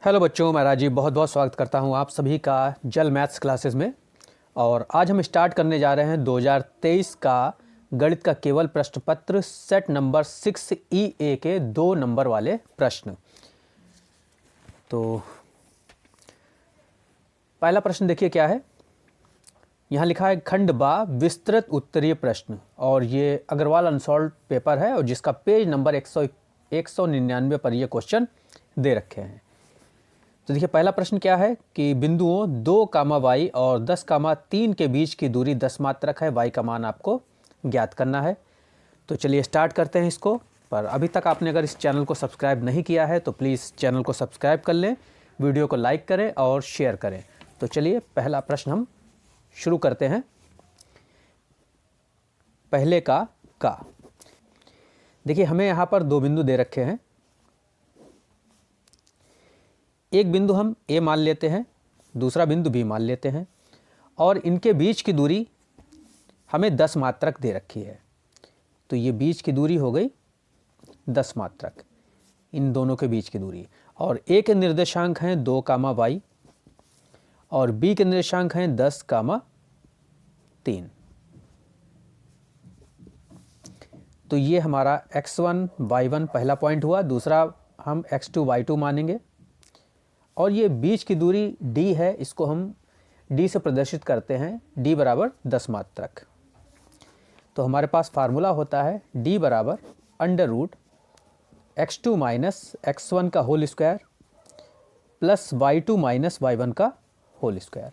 Hello बच्चों, मैं राजीव बहुत बहुत स्वागत करता हूं आप सभी का जल मैथ्स क्लासेस में। और आज हम स्टार्ट करने जा रहे हैं 2023 का गणित का केवल प्रश्न पत्र सेट नंबर 6EA के 2 नंबर वाले प्रश्न। तो पहला प्रश्न देखिए क्या है। यहाँ लिखा है खंड बा विस्तृत उत्तरीय प्रश्न, और ये अग्रवाल अनसॉल्व पेपर है और जिसका पेज नंबर 199 पर ये क्वेश्चन दे रखे हैं। तो देखिए पहला प्रश्न क्या है कि बिंदुओं 2, y और 10, 3 के बीच की दूरी 10 मात्रक है। y का मान आपको ज्ञात करना है। तो चलिए स्टार्ट करते हैं इसको। पर अभी तक आपने अगर इस चैनल को सब्सक्राइब नहीं किया है तो प्लीज़ चैनल को सब्सक्राइब कर लें, वीडियो को लाइक करें और शेयर करें। तो चलिए पहला प्रश्न हम शुरू करते हैं। पहले का देखिए हमें यहाँ पर 2 बिंदु दे रखे हैं। एक बिंदु हम ए मान लेते हैं, दूसरा बिंदु बी मान लेते हैं, और इनके बीच की दूरी हमें 10 मात्रक दे रखी है। तो ये बीच की दूरी हो गई 10 मात्रक, इन दोनों के बीच की दूरी। और ए के निर्देशांक हैं 2, y और बी के निर्देशांक हैं 10, 3। तो ये हमारा x1, y1 पहला पॉइंट हुआ। दूसरा हम x2, y2 मानेंगे। और ये बीच की दूरी d है, इसको हम d से प्रदर्शित करते हैं, d बराबर 10 मात्रक। तो हमारे पास फार्मूला होता है d बराबर √x2 माइनस x1 का whole square plus y2 minus y1 का होल स्क्वायर।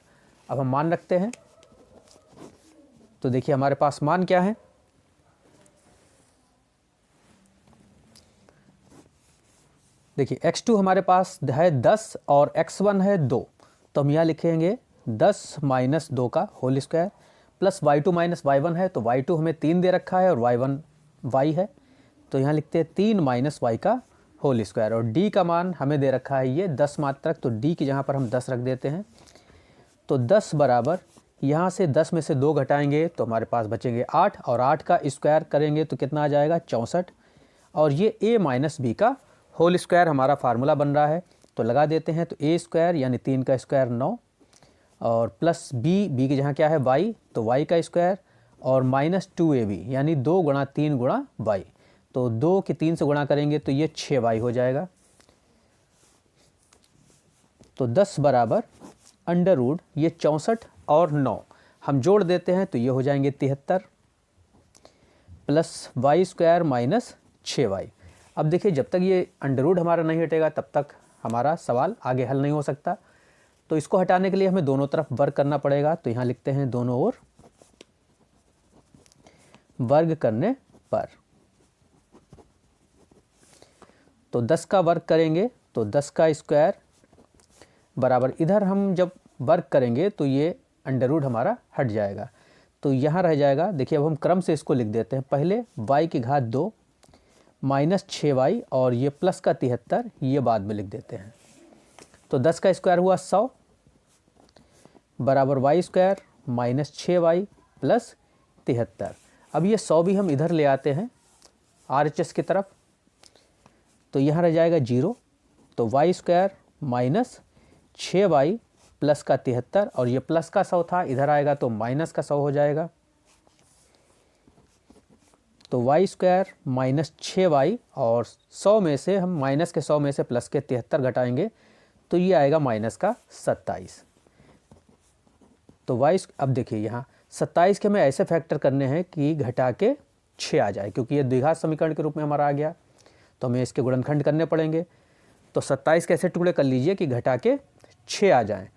अब हम मान रखते हैं। तो देखिए हमारे पास मान क्या है। देखिए x2 हमारे पास है 10 और x1 है 2। तो हम यहाँ लिखेंगे 10 माइनस 2 का whole square plus y2 minus y1 है। तो y2 हमें 3 दे रखा है और y1 y है। तो यहाँ लिखते हैं 3 माइनस y का होल स्क्वायर। और d का मान हमें दे रखा है ये 10 मात्रक। तो d की जहाँ पर हम 10 रख देते हैं। तो 10 बराबर यहाँ से 10 में से 2 घटाएंगे तो हमारे पास बचेंगे 8, और 8 का स्क्वायर करेंगे तो कितना आ जाएगा 64। और ये a माइनस बी का होल स्क्वायर हमारा फार्मूला बन रहा है। तो लगा देते हैं। तो a स्क्वायर यानी 3 का स्क्वायर 9, और प्लस बी की जहाँ क्या है y, तो y का स्क्वायर, और माइनस 2ab यानी 2 गुणा 3 गुणा y। तो 2 की 3 से गुणा करेंगे तो ये 6y हो जाएगा। तो 10 बराबर √ ये 64 और 9 हम जोड़ देते हैं तो ये हो जाएंगे 73 plus y square minus 6y। अब देखिए जब तक ये √ हमारा नहीं हटेगा तब तक हमारा सवाल आगे हल नहीं हो सकता। तो इसको हटाने के लिए हमें दोनों तरफ वर्ग करना पड़ेगा। तो यहाँ लिखते हैं दोनों ओर वर्ग करने पर। तो 10 का वर्ग करेंगे तो 10 का स्क्वायर बराबर, इधर हम जब वर्ग करेंगे तो ये √ हमारा हट जाएगा। तो यहाँ रह जाएगा। देखिए अब हम क्रम से इसको लिख देते हैं। पहले y की घात 2 माइनस 6y और ये प्लस का 73 ये बाद में लिख देते हैं। तो 10 का स्क्वायर हुआ 100 बराबर y square minus 6y plus 73। अब ये 100 भी हम इधर ले आते हैं RHS की तरफ। तो यहाँ रह जाएगा 0। तो y square minus 6y plus का 73, और ये प्लस का 100 था, इधर आएगा तो माइनस का 100 हो जाएगा। तो y स्क्वायर माइनस 6y, और 100 में से हम माइनस के 100 में से प्लस के 73 घटाएंगे तो ये आएगा माइनस का 27। तो y, अब देखिए यहाँ 27 के हमें ऐसे फैक्टर करने हैं कि घटा के 6 आ जाए, क्योंकि ये द्विघात समीकरण के रूप में हमारा आ गया। तो हमें इसके गुणनखंड करने पड़ेंगे। तो 27 के ऐसे टुकड़े कर लीजिए कि घटा के 6 आ जाएँ।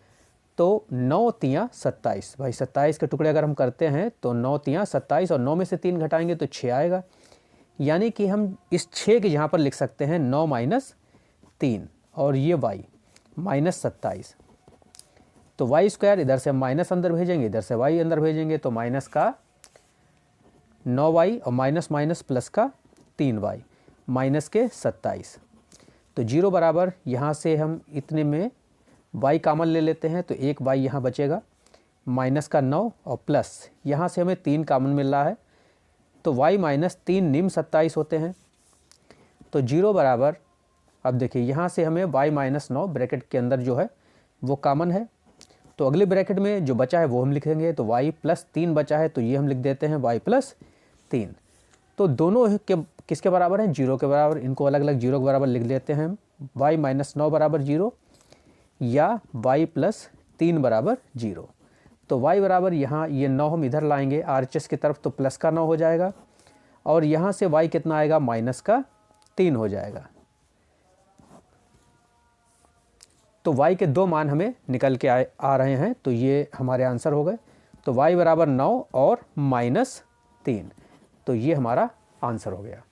तो 9 तियाँ 27, भाई 27 के टुकड़े अगर हम करते हैं तो 9 तियाँ 27, और 9 में से 3 घटाएंगे तो 6 आएगा। यानी कि हम इस 6 के यहाँ पर लिख सकते हैं 9 माइनस 3, और ये y माइनस 27। तो y स्क्वायर इधर से हम माइनस अंदर भेजेंगे, इधर से y अंदर भेजेंगे, तो माइनस का 9y और माइनस माइनस प्लस का 3y माइनस के 27। तो 0 बराबर यहाँ से हम इतने में y कॉमन ले लेते हैं तो एक y यहाँ बचेगा, माइनस का 9 और प्लस यहाँ से हमें 3 कॉमन मिल रहा है। तो y माइनस 3 निम्न 27 होते हैं। तो 0 बराबर अब देखिए यहाँ से हमें y-9 ब्रैकेट के अंदर जो है वो कॉमन है, तो अगले ब्रैकेट में जो बचा है वो हम लिखेंगे। तो y+3 बचा है, तो ये हम लिख देते हैं y+3। तो दोनों के किसके बराबर हैं? 0 के बराबर। इनको अलग अलग 0 के बराबर लिख लेते हैं हम। y-9 बराबर 0 या y+3 बराबर 0। तो y बराबर यहाँ ये 9 हम इधर लाएंगे RHS की तरफ, तो प्लस का 9 हो जाएगा, और यहाँ से y कितना आएगा? -3 हो जाएगा। तो y के दो मान हमें निकल के आ रहे हैं, तो ये हमारे आंसर हो गए। तो y बराबर 9 और -3, तो ये हमारा आंसर हो गया।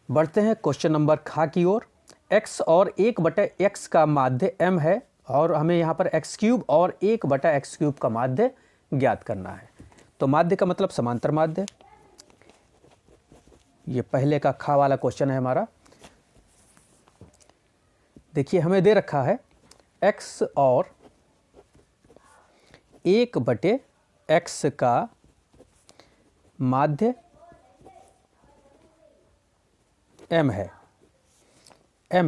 बढ़ते हैं क्वेश्चन नंबर ख की ओर। x और 1/x का माध्य m है, और हमें यहाँ पर x³ और 1/x³ का माध्य ज्ञात करना है। तो माध्य का मतलब समांतर माध्य। ये पहले का ख वाला क्वेश्चन है हमारा। देखिए हमें दे रखा है x और 1/x का माध्य m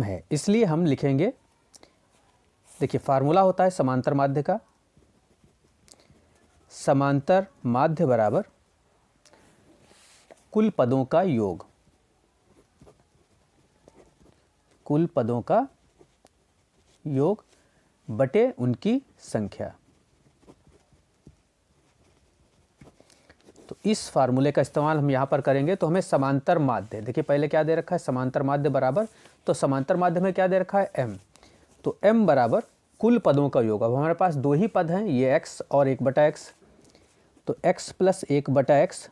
है, इसलिए हम लिखेंगे, देखिए फार्मूला होता है समांतर माध्य का, समांतर माध्य बराबर कुल पदों का योग, कुल पदों का योग बटे उनकी संख्या। तो इस फार्मूले का इस्तेमाल हम यहाँ पर करेंगे। तो हमें समांतर माध्य, देखिए पहले क्या दे रखा है? समांतर माध्य बराबर, तो समांतर माध्य में क्या दे रखा है? m। तो m बराबर कुल पदों का योग। अब हमारे पास दो ही पद हैं, ये x और 1/x। तो x + 1/x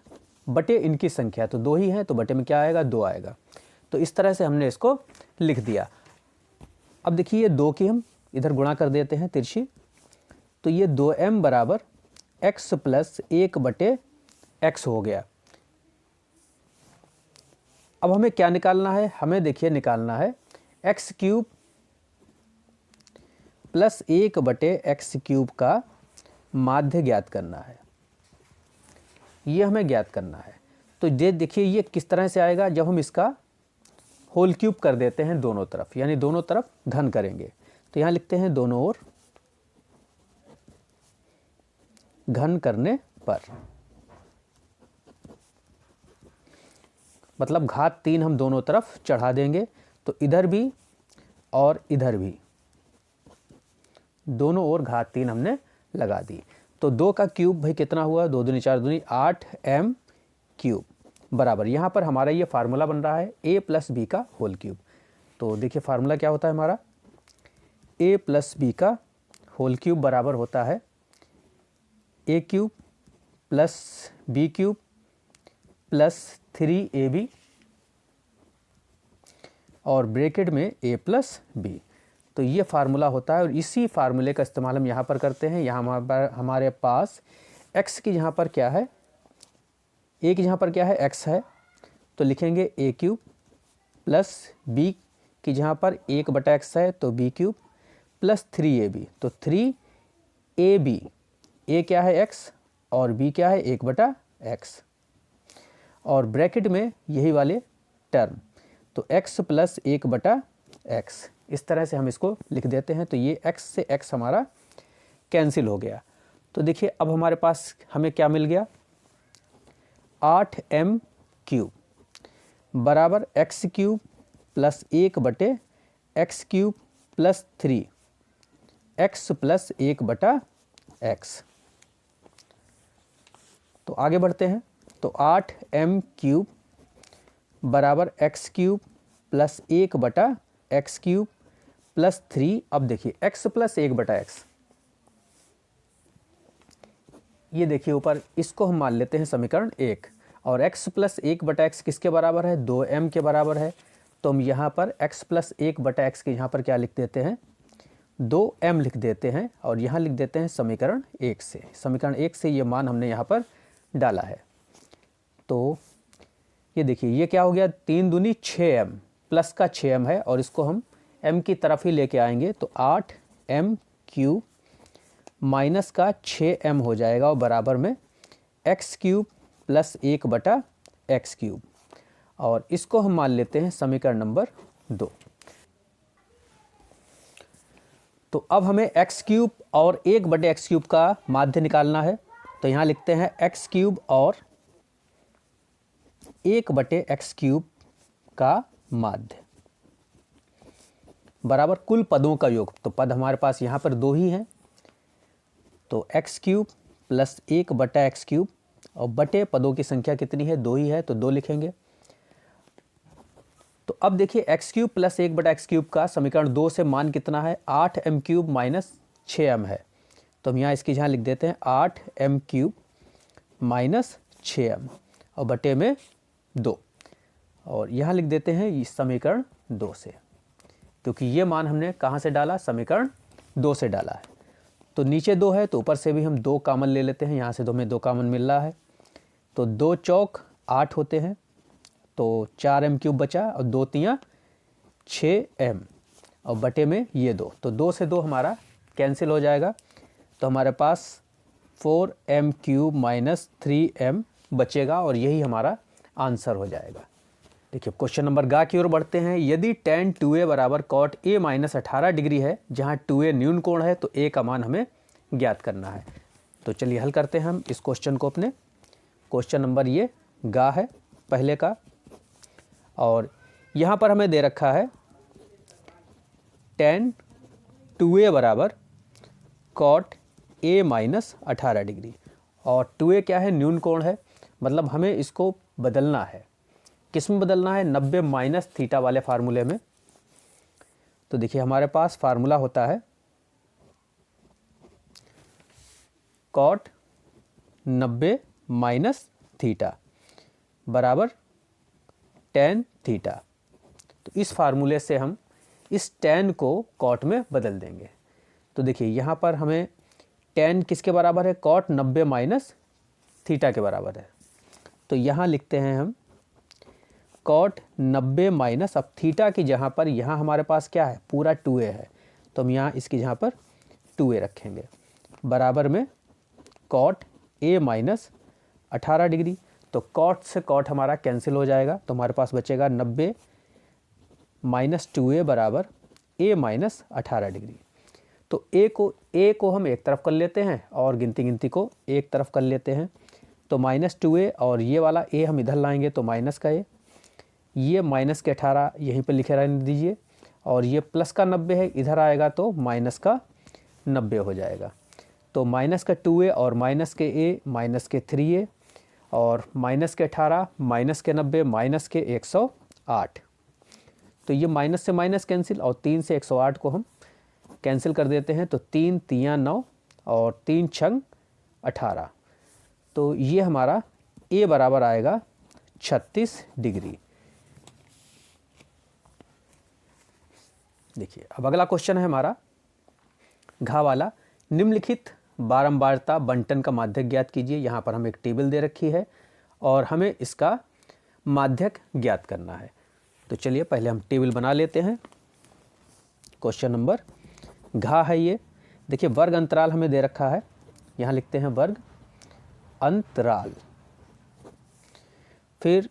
बटे इनकी संख्या, तो दो ही हैं, तो बटे में क्या आएगा? 2 आएगा। तो इस तरह से हमने इसको लिख दिया। अब देखिए ये 2 की हम इधर गुणा कर देते हैं तिरछी, तो ये 2m बराबर x + 1/x हो गया। अब हमें क्या निकालना है? हमें देखिए निकालना है x³ + 1/x³ का माध्य ज्ञात करना है। ये हमें ज्ञात करना है। तो ये देखिए ये किस तरह से आएगा? जब हम इसका होल क्यूब कर देते हैं दोनों तरफ, यानी दोनों तरफ घन करेंगे। तो यहाँ लिखते हैं दोनों ओर घन करने पर, मतलब घात 3 हम दोनों तरफ चढ़ा देंगे। तो इधर भी और इधर भी दोनों ओर घात 3 हमने लगा दी। तो 2 का क्यूब भाई कितना हुआ? 2 दूनी 4 दूनी 8m³ बराबर, यहाँ पर हमारा ये फार्मूला बन रहा है a + b का होल क्यूब। तो देखिए फार्मूला क्या होता है हमारा? a + b का होल क्यूब बराबर होता है a³ + b³ + 3ab और ब्रैकेट में a + b। तो ये फार्मूला होता है, और इसी फार्मूले का इस्तेमाल हम यहाँ पर करते हैं। यहाँ हमारे पास x की यहाँ पर क्या है? a की यहाँ पर क्या है? x है, तो लिखेंगे a³ + b की जहाँ पर 1/x है, तो b³ + 3ab। तो 3ab, a क्या है? x, और b क्या है? 1/x, और ब्रैकेट में यही वाले टर्म, तो x + 1/x। इस तरह से हम इसको लिख देते हैं। तो ये x से x हमारा कैंसिल हो गया। तो देखिए अब हमारे पास हमें क्या मिल गया? 8m³ बराबर x³ + 1/x³ + 3x + 1/x। तो आगे बढ़ते हैं। तो 8m³ बराबर x³ + 1/x³ + 3। अब देखिए x + 1/x, ये देखिए ऊपर, इसको हम मान लेते हैं समीकरण 1, और x + 1/x किसके बराबर है? 2m के बराबर है। तो हम यहाँ पर x + 1/x के यहाँ पर क्या लिख देते हैं? 2m लिख देते हैं, और यहाँ लिख देते हैं समीकरण 1 से। समीकरण 1 से ये मान हमने यहाँ पर डाला है। तो ये देखिए ये क्या हो गया? 3 दूनी 6m, प्लस का 6m है, और इसको हम m की तरफ ही लेके आएंगे। तो 8m³ माइनस का 6m हो जाएगा, और बराबर में x³ + 1/x³, और इसको हम मान लेते हैं समीकरण नंबर 2। तो अब हमें एक्स क्यूब और 1/x क्यूब का माध्य निकालना है। तो यहाँ लिखते हैं एक्स क्यूब और 1/x क्यूब का माध्य बराबर कुल पदों का योग। तो पद हमारे पास यहाँ पर 2 ही हैं, तो x cube plus 1/x cube और बटे पदों की संख्या कितनी है, 2 ही है, तो 2 लिखेंगे। तो अब देखिए x cube plus 1/x cube का समीकरण 2 से मान कितना है, 8m क्यूब माइनस 6m है। तो हम यहाँ इसकी जहाँ लिख देते हैं 8m क्यूब माइनस 6m और बटे में 2, और यहाँ लिख देते हैं इस समीकरण 2 से, क्योंकि ये मान हमने कहाँ से डाला, समीकरण 2 से डाला है। तो नीचे 2 है तो ऊपर से भी हम 2 कॉमन ले लेते हैं, यहाँ से 2 में 2 कॉमन मिल रहा है, तो 2 चौक 8 होते हैं, तो 4m क्यूब बचा और 2 तियाँ 6m और बटे में ये 2, तो 2 से 2 हमारा कैंसिल हो जाएगा। तो हमारे पास 4m क्यूब माइनस 3m बचेगा और यही हमारा आंसर हो जाएगा। देखिए क्वेश्चन नंबर गा की ओर बढ़ते हैं। यदि tan 2a बराबर cot a माइनस 18 डिग्री है, जहाँ 2a न्यून कोण है, तो a का मान हमें ज्ञात करना है। तो चलिए हल करते हैं हम इस क्वेश्चन को अपने। क्वेश्चन नंबर ये गा है पहले का, और यहाँ पर हमें दे रखा है tan 2a बराबर cot a माइनस 18 डिग्री, और 2a क्या है, न्यून कोण है, मतलब हमें इसको बदलना है। किस में बदलना है, 90 माइनस थीटा वाले फार्मूले में। तो देखिए हमारे पास फार्मूला होता है cot 90 माइनस थीटा बराबर tan थीटा। तो इस फार्मूले से हम इस tan को cot में बदल देंगे। तो देखिए यहाँ पर हमें tan किसके बराबर है, cot 90 माइनस थीटा के बराबर है। तो यहाँ लिखते हैं हम cot 90 माइनस, अब थीटा की जहाँ पर, यहाँ हमारे पास क्या है, पूरा 2a है, तो हम यहाँ इसकी जहाँ पर 2a रखेंगे, बराबर में cot a माइनस 18 डिग्री। तो cot से cot हमारा कैंसिल हो जाएगा, तो हमारे पास बचेगा 90 माइनस 2a बराबर a माइनस 18 डिग्री। तो a को हम एक तरफ कर लेते हैं और गिनती को एक तरफ कर लेते हैं, तो माइनस 2a और ये वाला a हम इधर लाएंगे तो माइनस का a, ये माइनस के 18 यहीं पे लिखे रहने दीजिए, और ये प्लस का 90 है, इधर आएगा तो माइनस का 90 हो जाएगा। तो माइनस का 2a और माइनस के a माइनस के 3a और माइनस के 18 माइनस के 90 माइनस के 108। तो ये माइनस से माइनस कैंसिल और 3 से 108 को हम कैंसिल कर देते हैं, तो 3 तियाँ 9 और 3 छंग 18। तो ये हमारा a बराबर आएगा 36 डिग्री। देखिए अब अगला क्वेश्चन है हमारा घा वाला। निम्नलिखित बारंबारता बंटन का माध्यक ज्ञात कीजिए। यहाँ पर हमें एक टेबल दे रखी है और हमें इसका माध्यक ज्ञात करना है। तो चलिए पहले हम टेबल बना लेते हैं। क्वेश्चन नंबर घा है ये। देखिए वर्ग अंतराल हमें दे रखा है, यहाँ लिखते हैं वर्ग अंतराल। फिर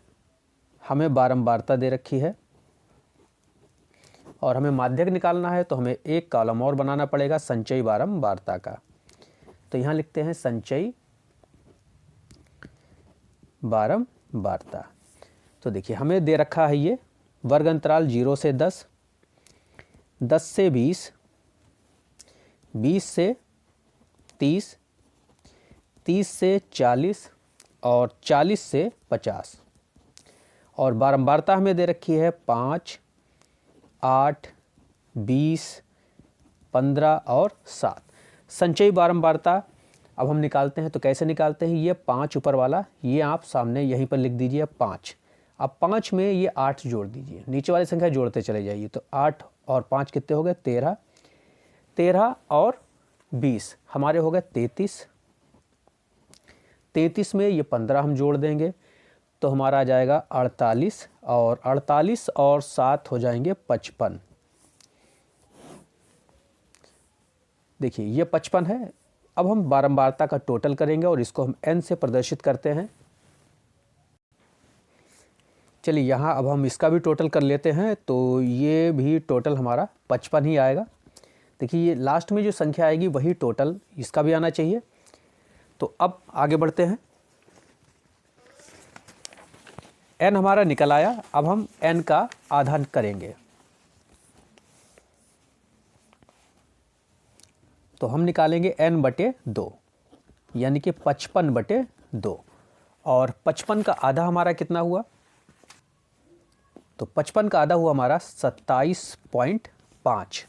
हमें बारंबारता दे रखी है और हमें माध्यक निकालना है, तो हमें एक कॉलम और बनाना पड़ेगा संचयी बारंबारता का। तो यहाँ लिखते हैं संचयी बारंबारता। तो देखिए हमें दे रखा है ये वर्ग अंतराल 0 से 10, 10 से 20, 20 से 30, 30 से 40 और 40 से 50। और बारंबारता हमें दे रखी है 5, 8, 20, 15 और 7। संचयी बारंबारता अब हम निकालते हैं, तो कैसे निकालते हैं, ये 5 ऊपर वाला ये आप सामने यहीं पर लिख दीजिए 5। अब 5 में ये 8 जोड़ दीजिए, नीचे वाली संख्या जोड़ते चले जाइए, तो 8 और 5 कितने हो गए 13, 13 और 20 हमारे हो गए 33, 33 में ये 15 हम जोड़ देंगे तो हमारा आ जाएगा 48 और 48 और 7 हो जाएंगे 55। देखिए ये 55 है। अब हम बारंबारता का टोटल करेंगे और इसको हम n से प्रदर्शित करते हैं। चलिए यहाँ अब हम इसका भी टोटल कर लेते हैं, तो ये भी टोटल हमारा 55 ही आएगा। देखिए ये लास्ट में जो संख्या आएगी वही टोटल इसका भी आना चाहिए। तो अब आगे बढ़ते हैं। n हमारा निकल आया, अब हम n का आधा करेंगे। तो हम निकालेंगे n बटे 2 यानी कि 55 बटे 2, और 55 का आधा हमारा कितना हुआ? तो 55 का आधा हुआ हमारा 27.5।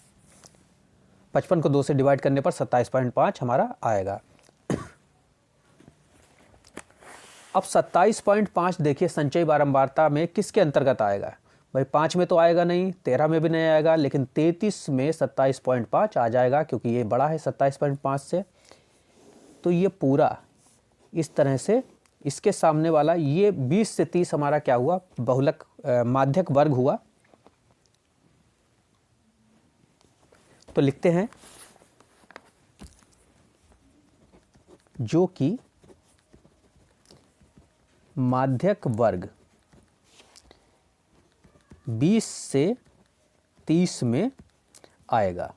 55 को 2 से डिवाइड करने पर 27.5 हमारा आएगा। अब 27.5 देखिए संचयी बारंबारता में किसके अंतर्गत आएगा? भाई 5 में तो आएगा नहीं, 13 में भी नहीं आएगा, लेकिन 33 में 27.5 आ जाएगा क्योंकि ये बड़ा है 27.5 से। तो ये पूरा इस तरह से इसके सामने वाला ये 20 से 30 हमारा क्या हुआ? बहुलक माध्यक वर्ग हुआ। तो लिखते हैं जो कि माध्यक वर्ग 20 से 30 में आएगा।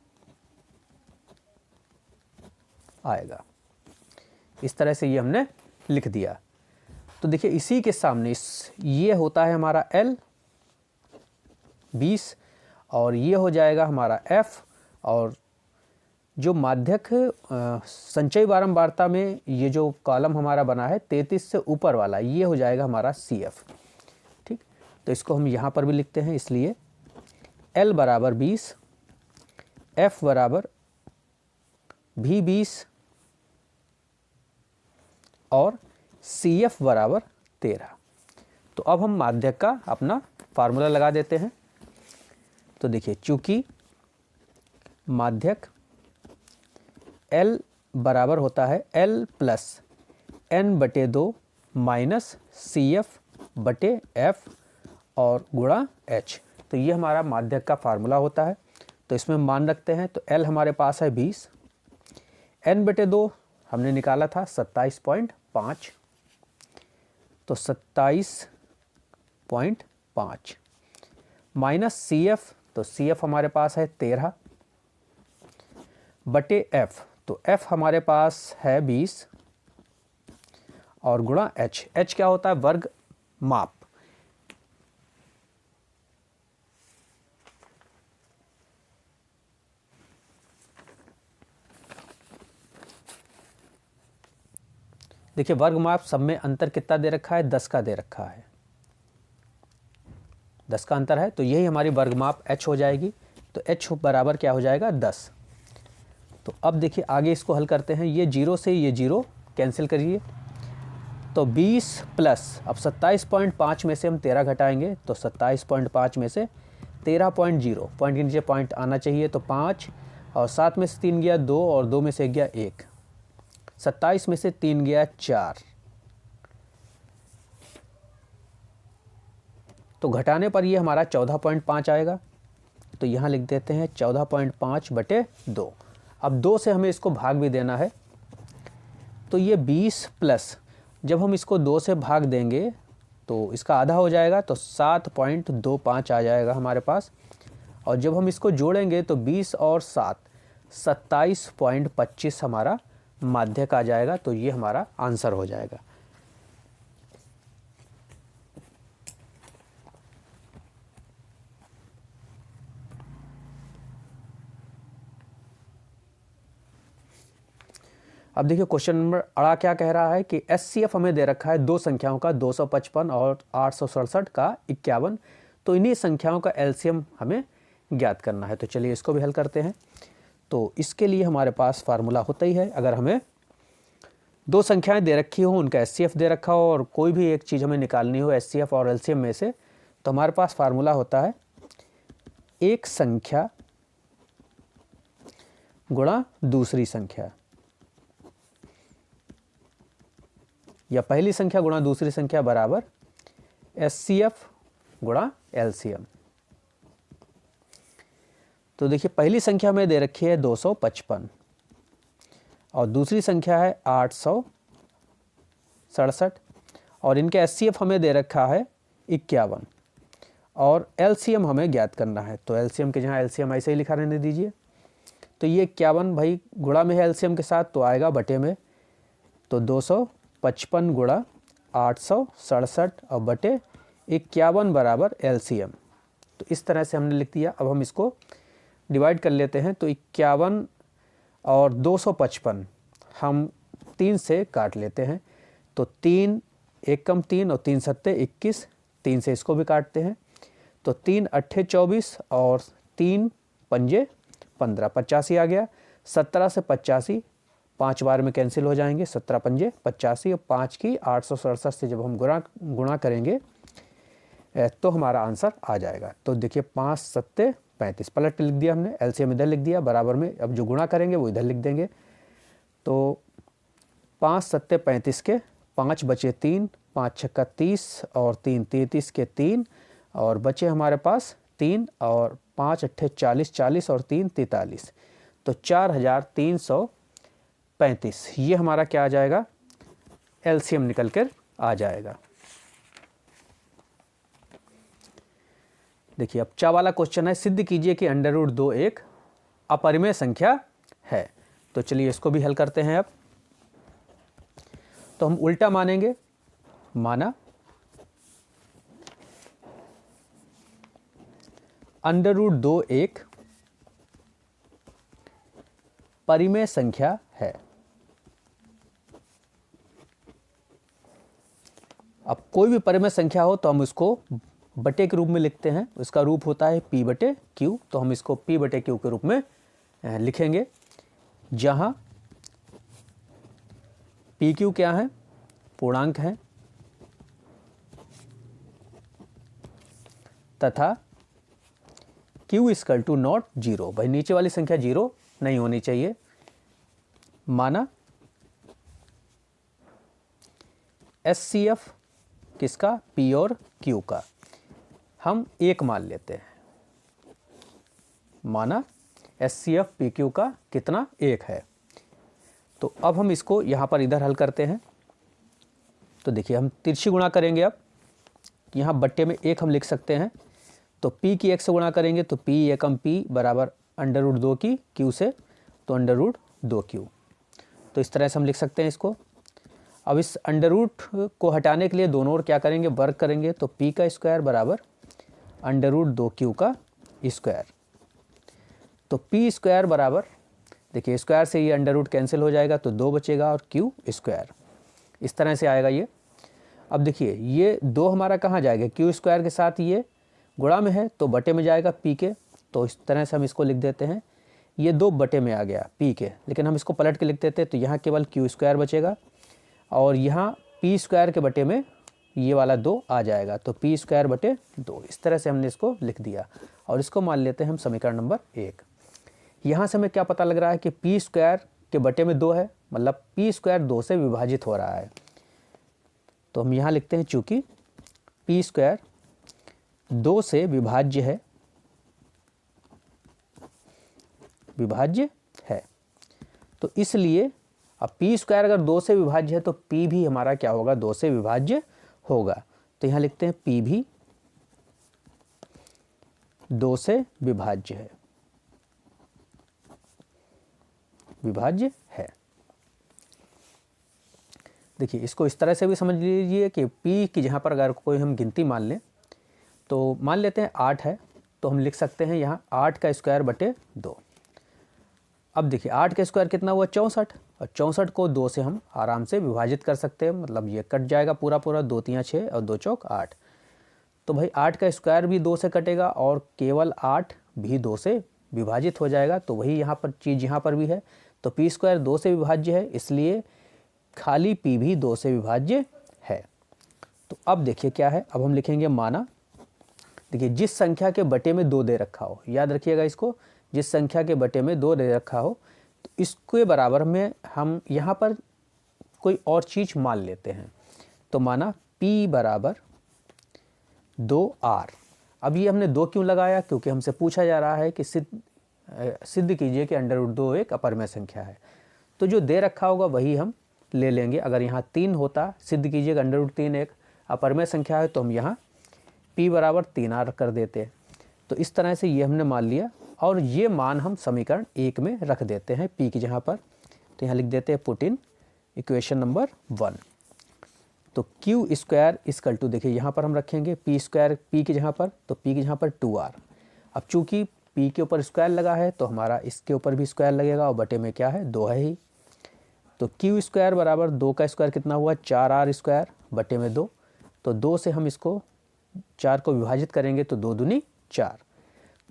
इस तरह से ये हमने लिख दिया। तो देखिए इसी के सामने ये होता है हमारा L 20, और ये हो जाएगा हमारा F, और जो माध्यक संचयी बारंबारता में ये जो कॉलम हमारा बना है 33 से ऊपर वाला, ये हो जाएगा हमारा CF। ठीक, तो इसको हम यहाँ पर भी लिखते हैं, इसलिए L बराबर 20, F बराबर भी 20 और CF बराबर 13। तो अब हम माध्यक का अपना फार्मूला लगा देते हैं। तो देखिए चूंकि माध्यक L बराबर होता है L प्लस N बटे 2 माइनस CF बटे F और गुणा H, तो ये हमारा माध्यक का फार्मूला होता है। तो इसमें मान रखते हैं। तो L हमारे पास है 20, N बटे 2 हमने निकाला था 27.5, तो 27.5 माइनस CF, तो CF हमारे पास है 13 बटे F, तो F हमारे पास है 20 और गुणा H। H क्या होता है? वर्ग माप। देखिए वर्ग माप सब में अंतर कितना दे रखा है? 10 का दे रखा है, 10 का अंतर है, तो यही हमारी वर्ग माप H हो जाएगी। तो H बराबर क्या हो जाएगा? 10। तो अब देखिए आगे इसको हल करते हैं। ये 0 से ये 0 कैंसिल करिए, तो 20 प्लस, अब 27.5 में से हम 13 घटाएंगे, तो 27.5 में से 13.0, पॉइंट के नीचे पॉइंट आना चाहिए, तो 5 और 7 में से 3 गया 2 और 2 में से गया 1, 27 में से 3 गया 4, तो घटाने पर ये हमारा 14.5 आएगा। तो यहाँ लिख देते हैं 14.5 बटे 2। अब 2 से हमें इसको भाग भी देना है, तो ये 20 प्लस, जब हम इसको 2 से भाग देंगे तो इसका आधा हो जाएगा, तो 7.25 आ जाएगा हमारे पास। और जब हम इसको जोड़ेंगे तो 20 और 7 27.25 हमारा माध्यक आ जाएगा। तो ये हमारा आंसर हो जाएगा। अब देखिए क्वेश्चन नंबर अड़ा क्या कह रहा है कि SCF हमें दे रखा है दो संख्याओं का 255 और 867 का 51, तो इन्हीं संख्याओं का LCM हमें ज्ञात करना है। तो चलिए इसको भी हल करते हैं। तो इसके लिए हमारे पास फार्मूला होता ही है, अगर हमें दो संख्याएं दे रखी हो, उनका SCF दे रखा हो और कोई भी एक चीज़ हमें निकालनी हो SCF और LCM में से, तो हमारे पास फार्मूला होता है एक संख्या गुणा दूसरी संख्या, या पहली संख्या गुणा दूसरी संख्या बराबर SCF गुणा LCM। तो देखिए पहली संख्या में दे रखी है 255 और दूसरी संख्या है 867 और इनके SCF हमें दे रखा है 51 और LCM हमें ज्ञात करना है। तो LCM के जहाँ LCM ऐसे ही लिखा रहने दीजिए। तो ये 51 भाई गुणा में है एलसीएम के साथ, तो आएगा बटे में, तो 255 गुणा 867 और बटे 51 बराबर एलसीएम। तो इस तरह से हमने लिख दिया। अब हम इसको डिवाइड कर लेते हैं, तो 51 और 255 हम 3 से काट लेते हैं, तो 3 एक कम 3 और 3 सत्ते 21, 3 से इसको भी काटते हैं, तो 3 अट्ठे 24 और 3 पंजे 15, 85 आ गया। 17 से 85 5 बार में कैंसिल हो जाएंगे, 17 पंजे 85 और 5 की 867 से जब हम गुणा करेंगे तो हमारा आंसर आ जाएगा। तो देखिए 5 सत्ते 35, पलट के लिख दिया हमने, एलसीएम इधर लिख दिया, बराबर में अब जो गुणा करेंगे वो इधर लिख देंगे। तो 5 सत्ते 35 के 5 बचे 3, 5 छक्का 30 और 3 33 के 3 और बचे हमारे पास 3 और 5 अट्ठे 40, 40 और 3 43, तो 4335 ये हमारा क्या आ जाएगा, एलसीएम निकल कर आ जाएगा। देखिए अब चा वाला क्वेश्चन है, सिद्ध कीजिए कि √2 एक अपरिमेय संख्या है। तो चलिए इसको भी हल करते हैं। अब तो हम उल्टा मानेंगे, माना √2 एक परिमेय संख्या है। अब कोई भी परिमेय संख्या हो तो हम उसको बटे के रूप में लिखते हैं, इसका रूप होता है p बटे q, तो हम इसको p बटे q के रूप में लिखेंगे, जहां पी क्यू क्या है, पूर्णांक है, तथा q इक्वल टू नॉट 0, भाई नीचे वाली संख्या 0 नहीं होनी चाहिए। माना SCF किसका, p और q का, हम 1 मान लेते हैं। माना SCF PQ का कितना, 1 है। तो अब हम इसको यहाँ पर इधर हल करते हैं। तो देखिए हम तिरछी गुणा करेंगे, अब यहाँ बट्टे में 1 हम लिख सकते हैं, तो P की 1 से गुणा करेंगे तो P एकम P बराबर √2 की Q से, तो √2Q। तो इस तरह से हम लिख सकते हैं इसको। अब इस अंडर को हटाने के लिए दोनों ओर क्या करेंगे, वर्ग करेंगे, तो P का स्क्वायर बराबर √2Q का स्क्वायर। तो P स्क्वायर बराबर, देखिए स्क्वायर से ये √ कैंसिल हो जाएगा, तो 2 बचेगा और Q स्क्वायर, इस तरह से आएगा ये। अब देखिए ये 2 हमारा कहाँ जाएगा, Q स्क्वायर के साथ ये गुणा में है तो बटे में जाएगा P के, तो इस तरह से हम इसको लिख देते हैं। ये 2 बटे में आ गया P के, लेकिन हम इसको पलट के लिख देते हैं, तो यहाँ केवल Q स्क्वायर बचेगा और यहाँ P स्क्वायर के बटे में ये वाला 2 आ जाएगा, तो P स्क्वायर बटे 2, इस तरह से हमने इसको लिख दिया। और इसको मान लेते हैं हम समीकरण नंबर 1। यहाँ से हमें क्या पता लग रहा है कि P स्क्वायर के बटे में 2 है, मतलब P स्क्वायर 2 से विभाजित हो रहा है। तो हम यहाँ लिखते हैं चूँकि P स्क्वायर 2 से विभाज्य है, तो इसलिए अब P स्क्वायर अगर 2 से विभाज्य है तो P भी हमारा क्या होगा, 2 से विभाज्य होगा। तो यहाँ लिखते हैं P भी 2 से विभाज्य है। देखिए इसको इस तरह से भी समझ लीजिए कि P की जहाँ पर अगर कोई हम गिनती मान लें, तो मान लेते हैं 8 है, तो हम लिख सकते हैं यहाँ 8 का स्क्वायर बटे 2। अब देखिए 8 का स्क्वायर कितना हुआ, 64, और 64 को 2 से हम आराम से विभाजित कर सकते हैं, मतलब ये कट जाएगा पूरा, 2 3 6 और 2 चौक 8। तो भाई 8 का स्क्वायर भी 2 से कटेगा और केवल 8 भी 2 से विभाजित हो जाएगा। तो वही यहाँ पर चीज़ यहाँ पर भी है, तो P स्क्वायर 2 से विभाज्य है, इसलिए खाली P भी 2 से विभाज्य है। तो अब देखिए क्या है, अब हम लिखेंगे माना, देखिए जिस संख्या के बटे में 2 दे रखा हो, याद रखिएगा इसको, जिस संख्या के बटे में 2 दे रखा हो, तो इसके बराबर में हम यहाँ पर कोई और चीज़ मान लेते हैं। तो माना P बराबर 2R। अब ये हमने 2 क्यों लगाया, क्योंकि हमसे पूछा जा रहा है कि सिद्ध कीजिए कि √2 एक अपरिमेय संख्या है। तो जो दे रखा होगा वही हम ले लेंगे। अगर यहाँ 3 होता, सिद्ध कीजिए कि √3 एक अपरिमेय संख्या है, तो हम यहाँ P बराबर 3R कर देते। तो इस तरह से ये हमने मान लिया और ये मान हम समीकरण 1 में रख देते हैं p की जगह पर। तो यहाँ लिख देते हैं पुट इन इक्वेशन नंबर 1। तो क्यू स्क्वायर इक्वल टू, देखिए यहाँ पर हम रखेंगे पी स्क्वायर p की जगह पर, तो p की जगह पर 2r। अब चूंकि p के ऊपर स्क्वायर लगा है तो हमारा इसके ऊपर भी स्क्वायर लगेगा और बटे में क्या है 2 है ही। तो क्यू स्क्वायर बराबर 2 का स्क्वायर कितना हुआ 4r स्क्वायर बटे में 2। तो 2 से हम इसको 4 को विभाजित करेंगे तो 2 दूनी 4।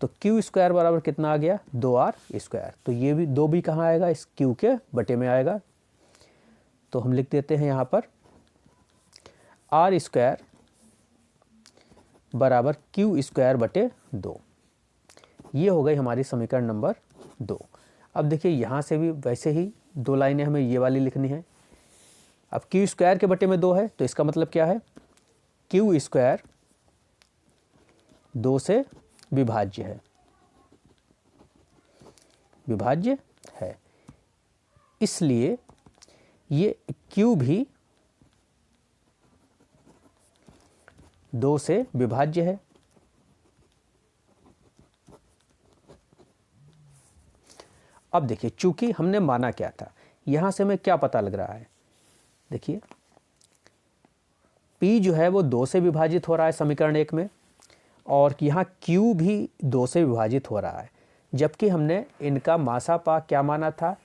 तो क्यू स्क्वायर बराबर कितना आ गया 2r स्क्वायर। तो ये भी 2 भी कहाँ आएगा, इस क्यू के बटे में आएगा। तो हम लिख देते हैं यहाँ पर r स्क्वायर बराबर क्यू स्क्वायर बटे 2। ये हो गई हमारी समीकरण नंबर 2। अब देखिए यहाँ से भी वैसे ही 2 लाइनें हमें ये वाली लिखनी है। अब क्यू स्क्वायर के बटे में 2 है तो इसका मतलब क्या है, क्यू स्क्वायर 2 से विभाज्य है, विभाज्य है, इसलिए ये क्यू भी 2 से विभाज्य है। अब देखिए चूंकि हमने माना क्या था, यहां से हमें क्या पता लग रहा है, देखिए P जो है वो 2 से विभाजित हो रहा है समीकरण 1 में, और यहाँ Q भी 2 से विभाजित हो रहा है, जबकि हमने इनका मासापा क्या माना था,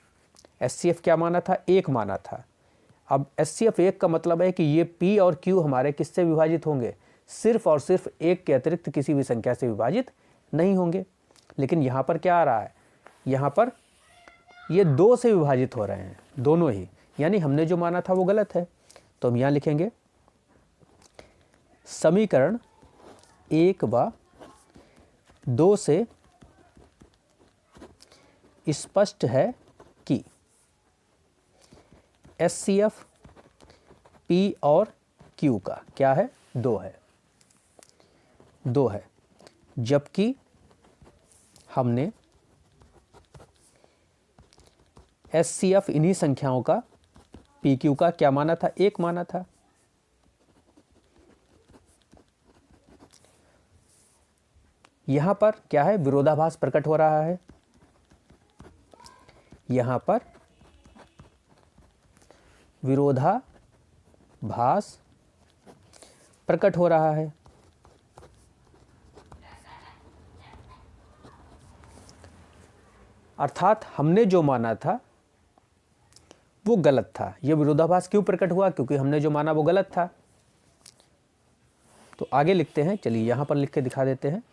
HCF क्या माना था, 1 माना था। अब HCF 1 का मतलब है कि ये P और Q हमारे किससे विभाजित होंगे, सिर्फ और सिर्फ 1 के अतिरिक्त किसी भी संख्या से विभाजित नहीं होंगे। लेकिन यहाँ पर क्या आ रहा है, यहाँ पर ये 2 से विभाजित हो रहे हैं दोनों ही, यानी हमने जो माना था वो गलत है। तो हम यहाँ लिखेंगे समीकरण 1 व 2 से स्पष्ट है कि HCF P और Q का क्या है 2 है, 2 है, जबकि हमने HCF इन्हीं संख्याओं का PQ का क्या माना था, 1 माना था। यहां पर क्या है, विरोधाभास प्रकट हो रहा है, यहां पर विरोधाभास प्रकट हो रहा है। अर्थात हमने जो माना था वो गलत था। ये विरोधाभास क्यों प्रकट हुआ, क्योंकि हमने जो माना वो गलत था। तो आगे लिखते हैं, चलिए यहां पर लिख के दिखा देते हैं।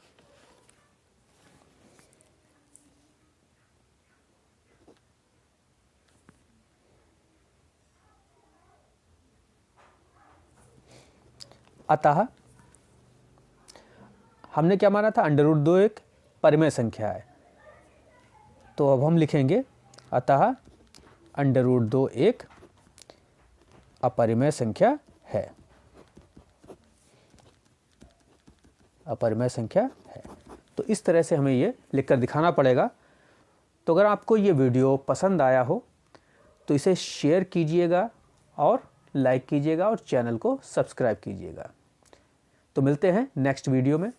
अतः हमने क्या माना था, √2 एक परिमेय संख्या है। तो अब हम लिखेंगे अतः √2 एक अपरिमेय संख्या है, अपरिमेय संख्या है। तो इस तरह से हमें ये लिखकर दिखाना पड़ेगा। तो अगर आपको ये वीडियो पसंद आया हो तो इसे शेयर कीजिएगा और लाइक कीजिएगा और चैनल को सब्सक्राइब कीजिएगा। तो मिलते हैं नेक्स्ट वीडियो में।